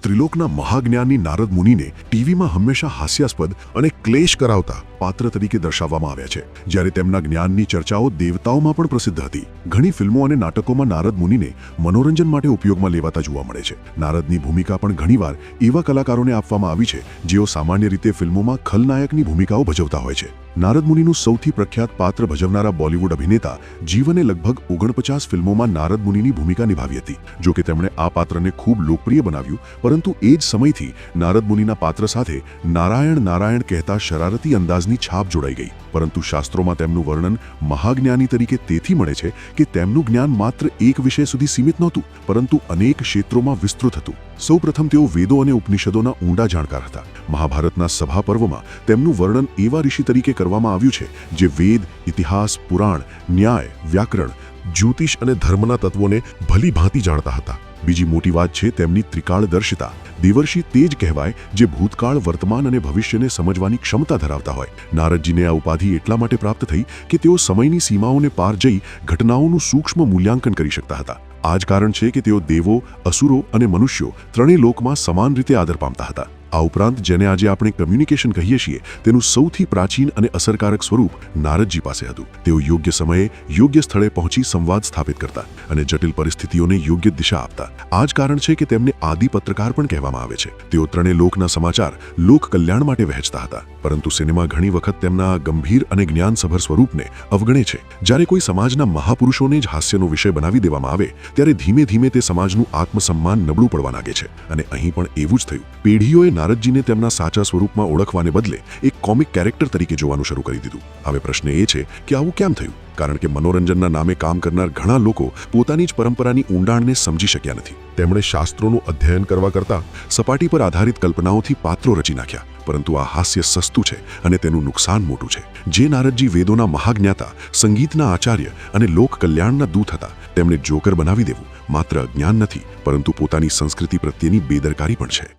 ત્રિલોકના મહાજ્ઞાની નારદ મુનિને ટીવીમાં હંમેશા હાસ્યાસ્પદ અને ક્લેશ કરાવતા પાત્ર તરીકે દર્શાવવામાં આવ્યા છે, જ્યારે તેમના જ્ઞાનની ચર્ચાઓ દેવતાઓમાં પણ પ્રસિદ્ધ હતી. ઘણી ફિલ્મો અને નાટકોમાં નારદ મુનિને મનોરંજન માટે ઉપયોગમાં લેવાતા જોવા મળે છે. નારદની ભૂમિકા પણ ઘણીવાર એવા કલાકારોને આપવામાં આવી છે જેઓ સામાન્ય રીતે ફિલ્મોમાં ખલનાયકની ભૂમિકાઓ ભજવતા હોય છે. નારદ મુનિનું સૌથી પ્રખ્યાત પાત્ર ભજવનારા બોલિવૂડ અભિનેતા જીવને લગભગ 49 ફિલ્મોમાં નારદ મુનિની ભૂમિકા નિભાવી હતી. જો કે તેમણે આ પાત્રને ખૂબ લોકપ્રિય બનાવ્યું, પરંતુ એ જ સમયથી નારદ મુનિના પાત્ર સાથે નારાયણ નારાયણ કહેતા શરારતી અંદાજની છાપ જોડાઈ ગઈ. પરંતુ શાસ્ત્રોમાં તેમનું વર્ણન મહાજ્ઞાની તરીકે તેથી મળે છે કે તેમનું જ્ઞાન માત્ર એક વિષય સુધી સીમિત નહોતું, પરંતુ અનેક ક્ષેત્રોમાં વિસ્તૃત હતું. સૌપ્રથમ તેઓ વેદો અને ઉપનિષદોના ઊંડા જાણકાર હતા. મહાભારતના સભા પર્વમાં તેમનું વર્ણન એવા ઋષિ તરીકે કરવામાં આવ્યું છે જે વેદ, ઇતિહાસ, પુરાણ, ન્યાય, વ્યાકરણ, જ્યોતિષ અને ધર્મના તત્વોને ભલી ભાંતિ જાણતા હતા. બીજી મોટી વાત છે તેમની ત્રિકાળદર્શિતા. દેવર્ષિ તે જ કહેવાય જે ભૂતકાળ, વર્તમાન અને ભવિષ્યને સમજવાની ક્ષમતા ધરાવતા હોય. નારદજીને આ ઉપાધિ એટલા માટે પ્રાપ્ત થઈ કે તેઓ સમયની સીમાઓને પાર જઈ ઘટનાઓનું સૂક્ષ્મ મૂલ્યાંકન કરી શકતા હતા. આ જ કારણ છે કે તેઓ દેવો, અસુરો અને મનુષ્યો ત્રણેય લોકમાં સમાન રીતે આદર પામતા હતા. આ ઉપરાંત જેને આજે આપણે કમ્યુનિકેશન કહીએ છીએ તેનું સૌથી પ્રાચીન અને અસરકારક સ્વરૂપ નારદજી પાસે હતું. તેઓ યોગ્ય સમયે યોગ્ય સ્થળે પહોંચી સંવાદ સ્થાપિત કરતા અને જટિલ પરિસ્થિતિઓને યોગ્ય દિશા આપતા. આ જ કારણ છે કે તેમને આદિ પત્રકાર પણ કહેવામાં આવે છે. તેઓ ત્રણેય લોકના સમાચાર લોક કલ્યાણ માટે વહેંચતા હતા. પરંતુ સિનેમા ઘણી વખત તેમના ગંભીર અને જ્ઞાનસભર સ્વરૂપને અવગણે છે. જ્યારે કોઈ સમાજના મહાપુરુષોને જ હાસ્યનો વિષય બનાવી દેવામાં આવે ત્યારે ધીમે ધીમે તે સમાજનું આત્મસન્માન નબળું પડવા લાગે છે. અને અહીં પણ એવું જ થયું. પેઢીઓએ નારદજીને તેમના સાચા સ્વરૂપમાં ઓળખવાને બદલે એક કોમિક કેરેક્ટર તરીકે જોવાનું શરૂ કરી દીધું. હવે પ્રશ્ન એ છે કે આવું કેમ થયું? કારણ કે મનોરંજનના નામે કામ કરનાર ઘણા લોકો પોતાની જ પરંપરાની ઊંડાણને સમજી શક્યા નથી. તેમણે શાસ્ત્રોનું અધ્યયન કરવા કરતાં સપાટી પર આધારિત કલ્પનાઓથી પાત્રો રચી નાખ્યા. પરંતુ આ હાસ્ય સસ્તું છે અને તેનું નુકસાન મોટું છે. જે નારદજી વેદોના મહાજ્ઞાતા, સંગીતના આચાર્ય અને લોક કલ્યાણના દૂત હતા, તેમને જોકર બનાવી દેવું માત્ર અજ્ઞાન નથી, પરંતુ પોતાની સંસ્કૃતિ પ્રત્યેની બેદરકારી પણ છે.